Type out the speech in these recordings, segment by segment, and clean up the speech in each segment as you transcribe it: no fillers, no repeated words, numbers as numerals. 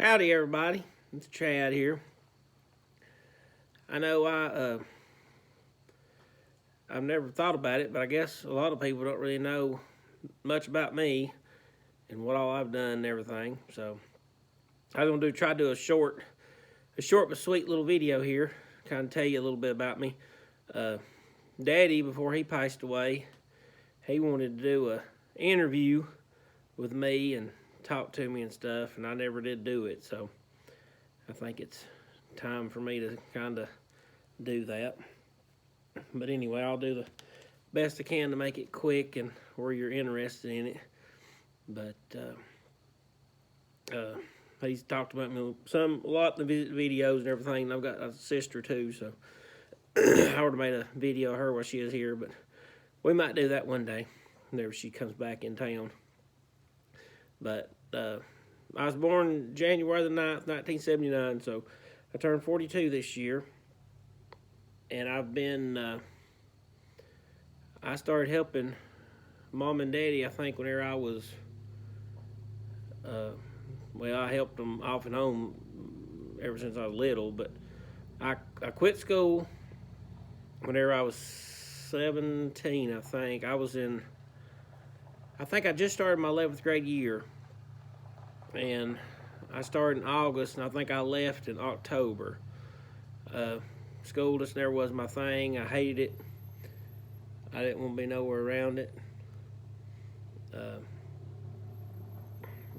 Howdy, everybody. It's Chad here. I know I've never thought about it, but I guess a lot of people don't really know much about me and what all I've done and everything. So I was gonna try to do a short but sweet little video here, kind of tell you a little bit about me. Daddy, before he passed away, he wanted to do a interview with me and talk to me and stuff, and I never did do it. So I think it's time for me to kind of do that. But anyway, I'll do the best I can to make it quick and where you're interested in it. But he's talked about me a lot in the videos and everything. And I've got a sister too, so I would have made a video of her while she is here. But we might do that one day whenever she comes back in town. But I was born January the 9th, 1979, so I turned 42 this year. And I've been, I started helping Mom and Daddy, I think, whenever I was, I helped them off and on ever since I was little. But I quit school whenever I was 17, I think. I think I just started my 11th grade year, and I started in August, and I think I left in October. School just never was my thing. I hated it. I didn't want to be nowhere around it.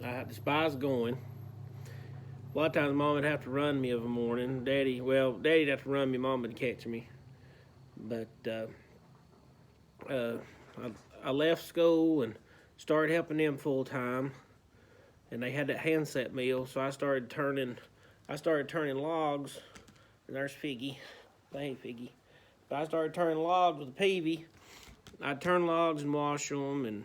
I despised going. A lot of times Mom would have to run me of a morning. Daddy'd have to run me, Mom would catch me. But I left school and started helping them full time, and they had that handset mill, so I started turning logs. And there's Figgy, they ain't Figgy, but I started turning logs with a peavy. I'd turn logs and wash them, and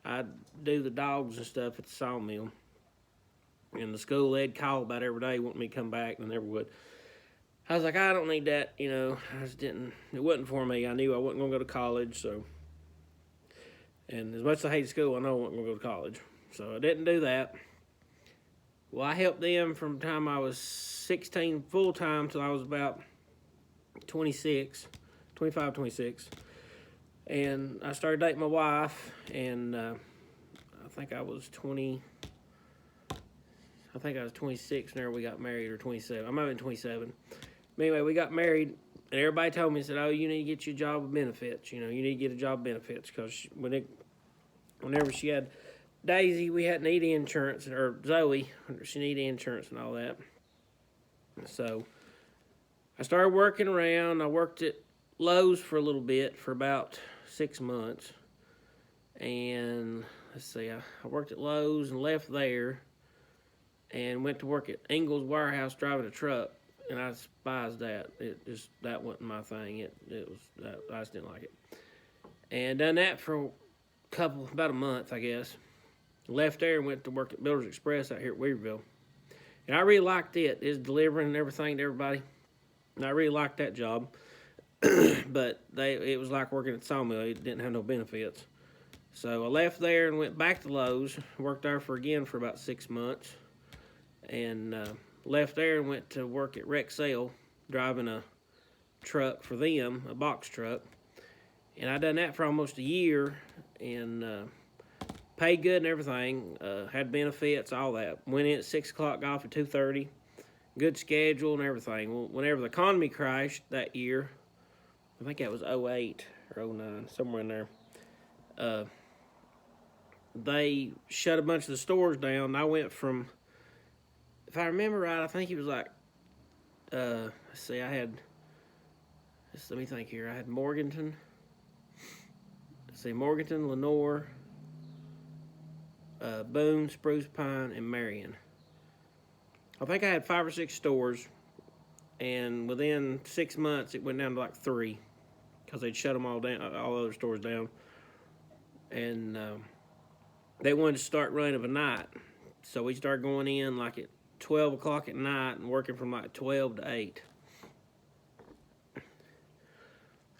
I'd do the dogs and stuff at the sawmill. And the school, they'd call about every day, wanting me to come back, and they never would. I was like, I don't need that, I just didn't. It wasn't for me. I knew I wasn't gonna go to college, so. And as much as I hated school, I know I wasn't going to go to college. So I didn't do that. Well, I helped them from the time I was 16 full-time till I was about 25, 26. And I started dating my wife, and I think I was 26 whenever we got married, or 27. I might have been 27. But anyway, we got married, and everybody told me, said, oh, you need to get you a job with benefits. You need to get a job with benefits, because whenever she had Daisy, we had need insurance, or Zoe, she needed insurance and all that. So I started working around. I worked at Lowe's for a little bit, for about 6 months. And let's see, I worked at Lowe's and left there and went to work at Ingles Warehouse driving a truck. And I despised that. That wasn't my thing. I just didn't like it. And done that for about a month, I guess. Left there and went to work at Builders Express out here at Weaverville. And I really liked it. It's delivering and everything to everybody. And I really liked that job. But it was like working at sawmill. It didn't have no benefits. So I left there and went back to Lowe's. Worked there for about 6 months. And left there and went to work at Rexel, driving a truck for them, a box truck. And I done that for almost a year, and paid good and everything. Had benefits, all that. Went in at 6 o'clock, got off at 2:30. Good schedule and everything. Well, whenever the economy crashed that year, I think that was 08 or 09, somewhere in there, they shut a bunch of the stores down. I went from, if I remember right, I think it was like, let me think here. I had Morganton, Lenore, Boone, Spruce Pine, and Marion. I think I had 5 or 6 stores, and within 6 months, it went down to like 3, because they'd shut them all down, all other stores down. And they wanted to start running of a night, so we started going in like at 12 o'clock at night and working from like 12 to 8.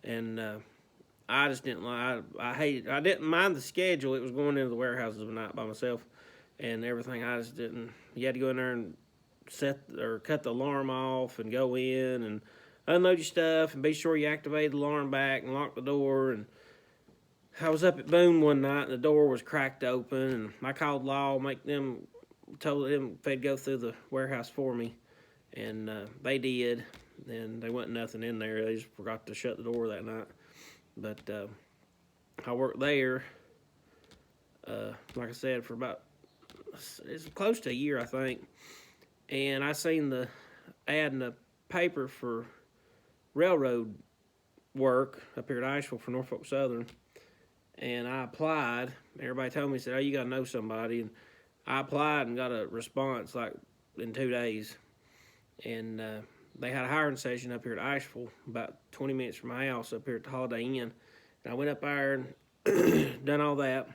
And I just didn't like, I didn't mind the schedule. It was going into the warehouses at night by myself. and everything. I just didn't. You had to go in there and cut the alarm off and go in and unload your stuff and be sure you activate the alarm back and lock the door. And I was up at Boone one night and the door was cracked open, and I called law, told them if they'd go through the warehouse for me, and they did. And there wasn't nothing in there. They just forgot to shut the door that night. But I worked there, like I said, for it's close to a year, I think. And I seen the ad in the paper for railroad work up here at Asheville for Norfolk Southern. And I applied. Everybody told me, said, oh, you got to know somebody. And I applied and got a response like in 2 days. And they had a hiring session up here at Asheville, about 20 minutes from my house up here at the Holiday Inn. And I went up there and done all that.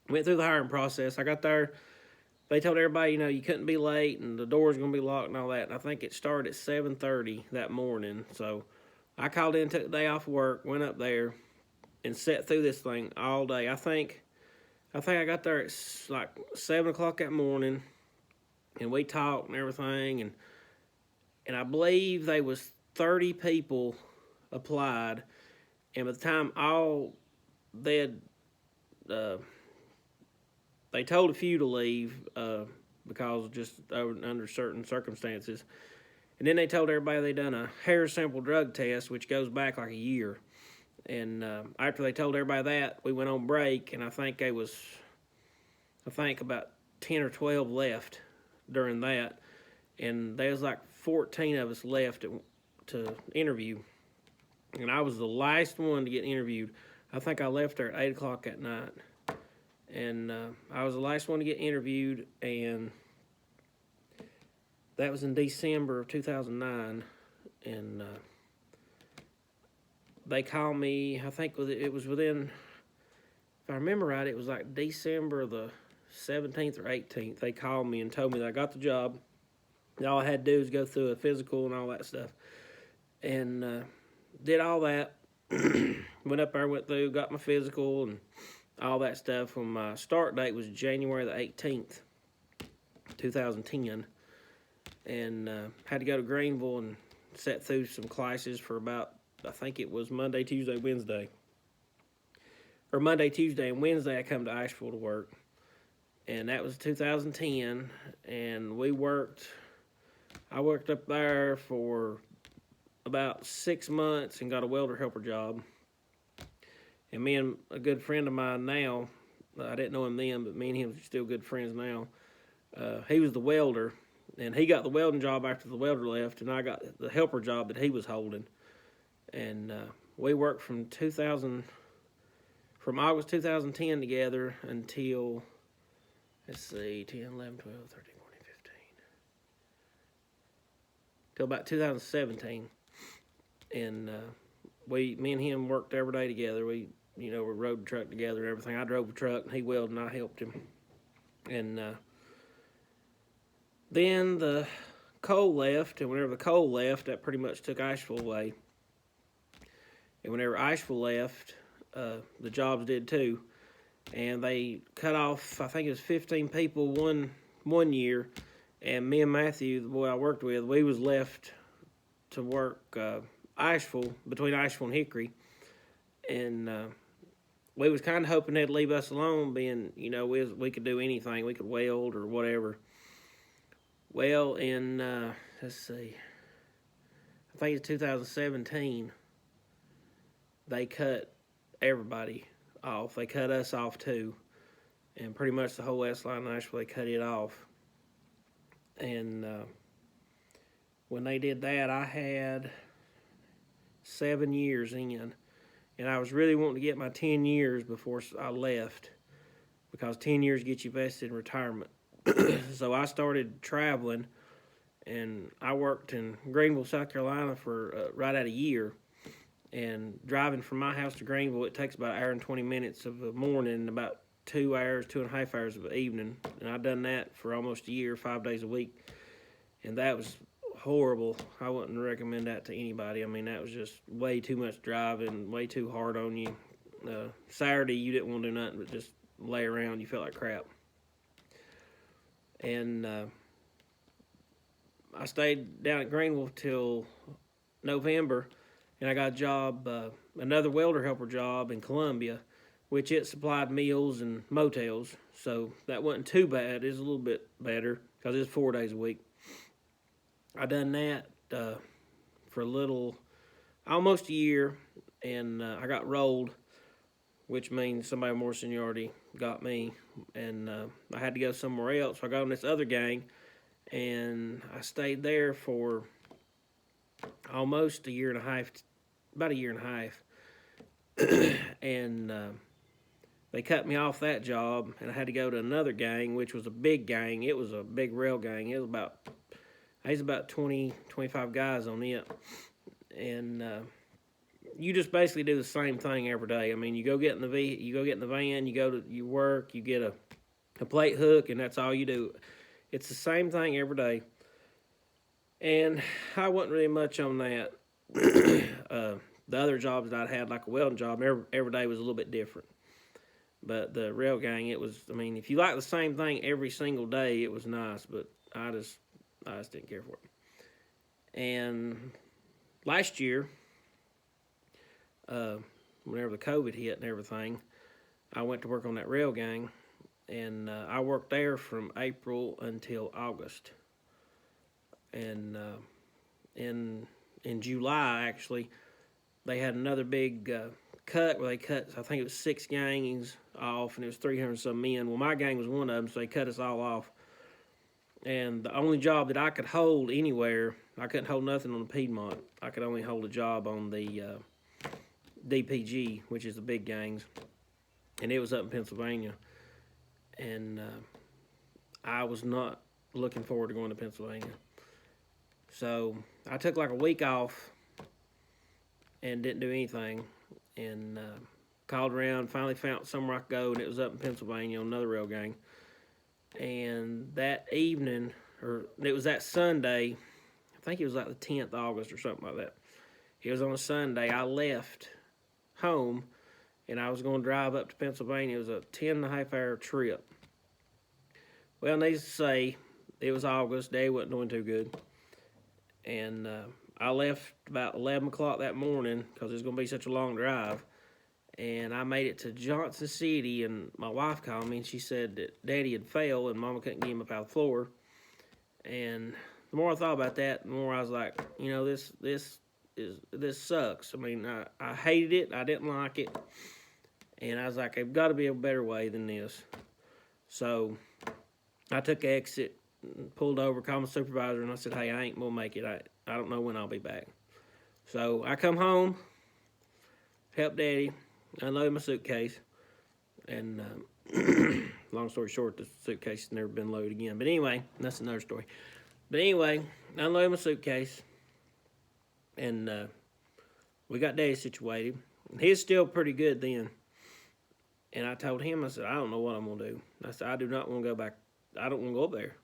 Went through the hiring process. I got there. They told everybody, you couldn't be late and the door's going to be locked and all that. And I think it started at 7:30 that morning. So I called in, took the day off work, went up there, and sat through this thing all day. I think I got there at like 7 o'clock that morning, and we talked and everything. And I believe there was 30 people applied. And by the time they told a few to leave because just under certain circumstances. And then they told everybody they done a hair sample drug test, which goes back like a year. And after they told everybody that, we went on break, and I think about 10 or 12 left during that. And there was like 14 of us left to interview. And I was the last one to get interviewed. I think I left there at 8 o'clock at night. And I was the last one to get interviewed, and that was in December of 2009. And they called me, I think it was within, if I remember right, it was like December the 17th or 18th. They called me and told me that I got the job. And all I had to do was go through a physical and all that stuff. And did all that. Went up there, went through, got my physical and all that stuff. When my start date was January the 18th, 2010. And had to go to Greenville and sat through some classes for about, I think it was Monday, Tuesday, Wednesday. Or Monday, Tuesday, and Wednesday I come to Asheville to work. And that was 2010. And I worked up there for about 6 months and got a welder helper job. And me and a good friend of mine now, I didn't know him then, but me and him are still good friends now. He was the welder, and he got the welding job after the welder left, and I got the helper job that he was holding. And we worked from August 2010 together until, 10, 11, 12, 13, 14, 15. Till about 2017. And me and him worked every day together. We rode the truck together and everything. I drove the truck, and he welded, and I helped him. And then the coal left, and whenever the coal left, that pretty much took Asheville away. And whenever Asheville left, the jobs did too. And they cut off, I think it was 15 people one year. And me and Matthew, the boy I worked with, we was left to work between Asheville and Hickory. And we was kind of hoping they'd leave us alone, being, we could do anything. We could weld or whatever. Well, in, let's see, I think it's 2017, they cut everybody off. They cut us off too. And pretty much the whole west line of Asheville, they cut it off. And when they did that, I had 7 years in. And I was really wanting to get my 10 years before I left, because 10 years gets you vested in retirement. So I started traveling, and I worked in Greenville, South Carolina for right at a year. And driving from my house to Greenville, it takes about an hour and 20 minutes of the morning and about 2 hours, 2.5 hours of the evening. And I've done that for almost a year, 5 days a week. And that was horrible. I wouldn't recommend that to anybody. I mean, that was just way too much driving, way too hard on you. Saturday, you didn't want to do nothing but just lay around. You felt like crap. And I stayed down at Greenville till November, and I got a job, another welder helper job in Columbia, which it supplied meals and motels. So that wasn't too bad. It was a little bit better because it's 4 days a week. I done that for almost a year, and I got rolled, which means somebody more seniority got me, and I had to go somewhere else. So I got on this other gang, and I stayed there for almost a year and a half, about a year and a half, and they cut me off that job, and I had to go to another gang, which was a big gang. It was a big rail gang. It was about 20, 25 guys on it, and you just basically do the same thing every day. I mean, you go get in the van, you work, you get a plate hook, and that's all you do. It's the same thing every day, and I wasn't really much on that. The other jobs that I had, like a welding job, every day was a little bit different. But the rail gang, I mean, if you like the same thing every single day, it was nice, but I just didn't care for it. And last year, whenever the COVID hit and everything, I went to work on that rail gang, and I worked there from April until August. And in July, actually, they had another big cut where they cut, I think it was 6 gangs off, and it was 300 some men. Well, my gang was one of them, so they cut us all off. And the only job that I could hold anywhere, I couldn't hold nothing on the Piedmont. I could only hold a job on the DPG, which is the big gangs, and it was up in Pennsylvania. And I was not looking forward to going to Pennsylvania. So I took like a week off and didn't do anything, and called around, finally found somewhere I could go, and it was up in Pennsylvania on another rail gang. And that evening, or it was that Sunday, I think it was like the 10th of August or something like that. It was on a Sunday. I left home, and I was going to drive up to Pennsylvania. It was a 10.5-hour trip. Well, needless to say, it was August. Day wasn't doing too good. And I left about 11 o'clock that morning because it was going to be such a long drive. And I made it to Johnson City, and my wife called me, and she said that Daddy had fell, and Mama couldn't get him up out of the floor. And the more I thought about that, the more I was like, this sucks. I mean, I hated it. I didn't like it. And I was like, there's got to be a better way than this. So I took exit, pulled over, called my supervisor, and I said, hey, I ain't going to make it. I don't know when I'll be back. So I come home, help Daddy, unload my suitcase, and long story short, the suitcase has never been loaded again. But anyway, that's another story. But anyway, unload my suitcase, and we got Daddy situated. He's still pretty good then. And I told him, I said, I don't know what I'm going to do. I said, I do not want to go back. I don't want to go up there.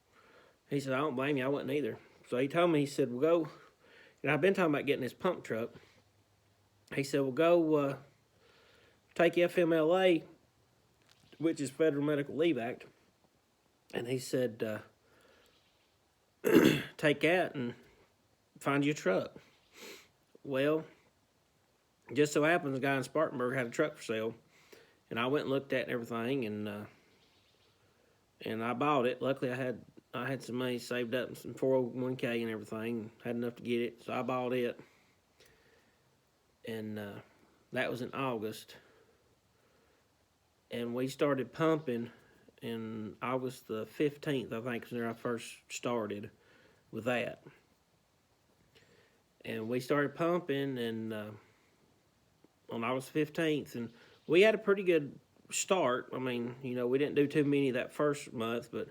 He said, I don't blame you. I wouldn't either. So he told me, he said, well, go. And I've been talking about getting this pump truck. He said, well, go take FMLA, which is Federal Medical Leave Act. And he said, take that and find you a truck. Well, just so happens a guy in Spartanburg had a truck for sale. And I went and looked at it and everything, and I bought it. Luckily, I had some money saved up, some 401k and everything, had enough to get it, so I bought it. And that was in August. And we started pumping in August the 15th, I think, was when I first started with that. And we started pumping and on August 15th, and we had a pretty good start. I mean, we didn't do too many that first month, but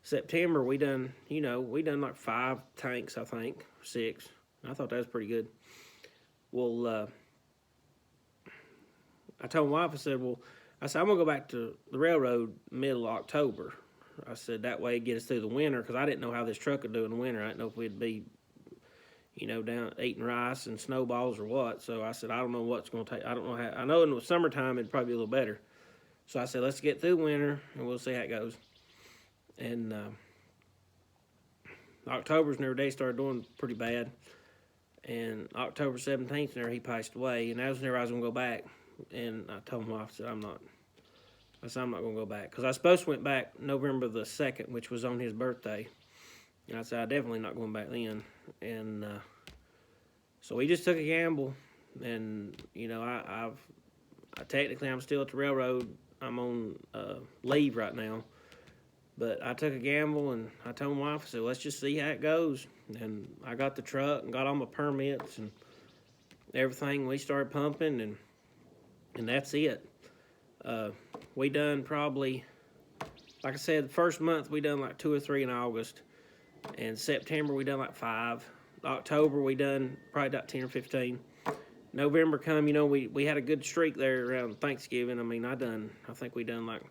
September we done like 5 tanks, I think, 6. I thought that was pretty good. Well, I told my wife, I said, I'm going to go back to the railroad middle of October. I said, that way it'd get us through the winter, because I didn't know how this truck would do in the winter. I didn't know if we'd be, down eating rice and snowballs or what. So I said, I don't know what's going to take. I don't know how. I know in the summertime it'd probably be a little better. So I said, let's get through winter, and we'll see how it goes. And October's whenever they started doing pretty bad. And October 17th, whenever he passed away, and that was whenever I was going to go back. And I told my wife, I said, I'm not going to go back. Because I supposed to went back November the 2nd, which was on his birthday. And I said, I'm definitely not going back then. And so we just took a gamble. And, you know, technically I'm still at the railroad. I'm on leave right now. But I took a gamble, and I told my wife, I said, let's just see how it goes. And I got the truck and got all my permits and everything. We started pumping, and that's it. We done probably, like I said, the first month we done like 2 or 3 in August. And September we done like 5. October we done probably about 10 or 15. November come, you know, we had a good streak there around Thanksgiving. I mean, I think we done like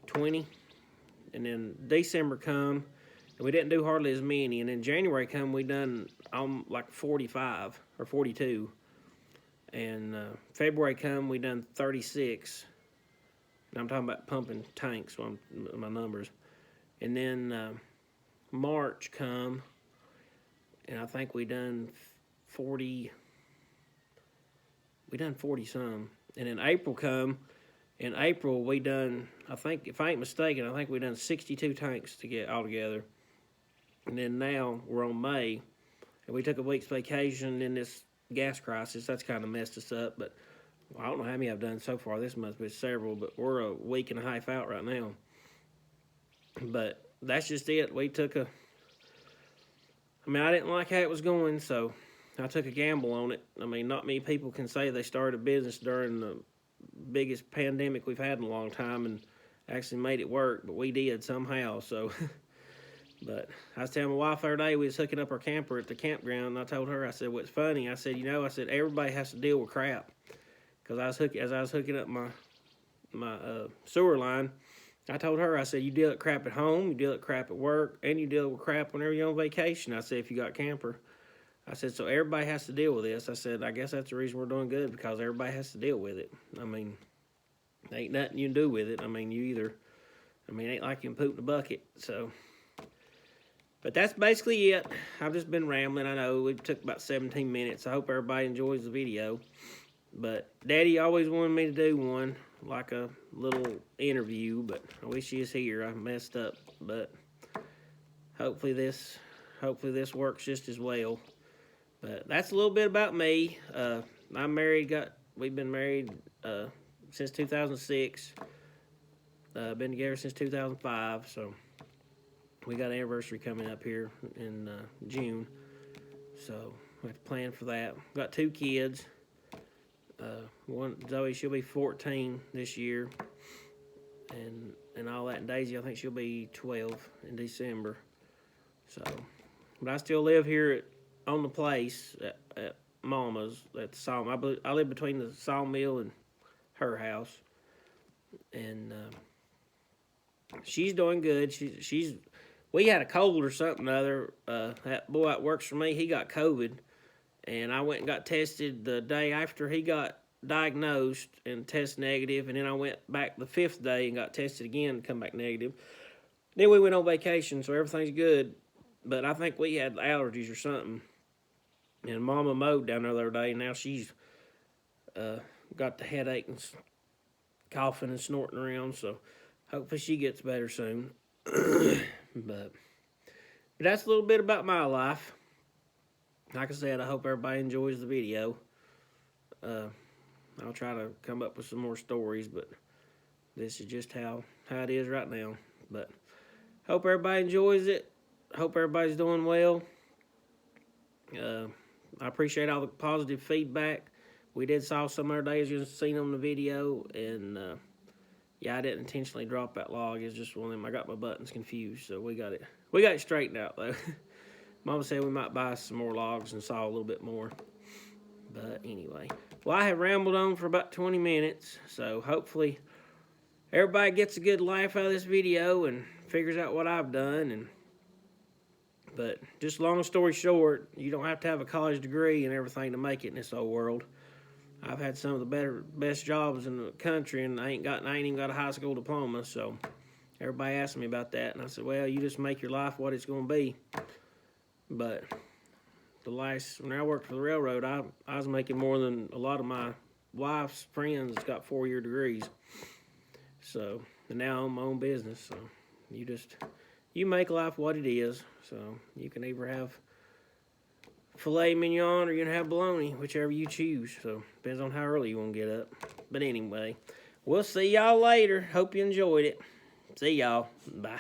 20. And then December come, and we didn't do hardly as many. And then January come, we done like 45 or 42. And February come, we done 36. And I'm talking about pumping tanks on my numbers. And then March come, and I think we done 40. We done 40 some. And then April come. In April, we done, I think, if I ain't mistaken, I think we done 62 tanks to get all together. And then now we're on May, and we took a week's vacation in this gas crisis. That's kind of messed us up, but I don't know how many I've done so far. This must be several, but we're a week and a half out right now. But that's just it. I didn't like how it was going, so I took a gamble on it. I mean, not many people can say they started a business during the biggest pandemic we've had in a long time and actually made it work, but we did somehow. So but I was telling my wife the other day, we was hooking up our camper at the campground, and I told her, I said, what's funny, I said, everybody has to deal with crap. Because as I was hooking up my sewer line, I told her, I said, you deal with crap at home, you deal with crap at work, and you deal with crap whenever you're on vacation. I said, if you got a camper, I said, so everybody has to deal with this. I said, I guess that's the reason we're doing good, because everybody has to deal with it. I mean, there ain't nothing you can do with it. I mean, it ain't like you can poop in a bucket. So, but that's basically it. I've just been rambling. I know it took about 17 minutes. I hope everybody enjoys the video. But Daddy always wanted me to do one, like a little interview, but I wish he was here. I messed up, but hopefully this works just as well. But that's a little bit about me. I'm married. We've been married since 2006. Been together since 2005. So we got an anniversary coming up here in June. So we have to plan for that. Got 2 kids. One Zoe, she'll be 14 this year, and all that. And Daisy, I think she'll be 12 in December. So, but I still live here on the place at Mama's at the sawmill. I live between the sawmill and her house, and she's doing good. We had a cold or something or other. That boy that works for me, he got COVID, and I went and got tested the day after he got diagnosed and test negative, and then I went back the 5th day and got tested again and come back negative. Then we went on vacation, so everything's good, but I think we had allergies or something. And Mama mowed down there the other day, and now she's got the headache and coughing and snorting around, so hopefully she gets better soon. But that's a little bit about my life. Like I said, I hope everybody enjoys the video. I'll try to come up with some more stories, but this is just how it is right now. But hope everybody enjoys it. Hope everybody's doing well. I appreciate all the positive feedback. We did saw some other days you seen on the video, and yeah, I didn't intentionally drop that log. It's just one of them. I got my buttons confused, so we got it straightened out though. Mama said we might buy some more logs and saw a little bit more. But anyway, well, I have rambled on for about 20 minutes, so hopefully everybody gets a good laugh out of this video and figures out what I've done. But just long story short, you don't have to have a college degree and everything to make it in this old world. I've had some of the best jobs in the country, and I ain't even got a high school diploma. So everybody asked me about that, and I said, well, you just make your life what it's going to be. But when I worked for the railroad, I was making more than a lot of my wife's friends that's got 4-year degrees. So, and now I own my own business. So, you make life what it is. So, you can either have filet mignon or you can have bologna, whichever you choose. So, depends on how early you want to get up. But anyway, we'll see y'all later. Hope you enjoyed it. See y'all. Bye.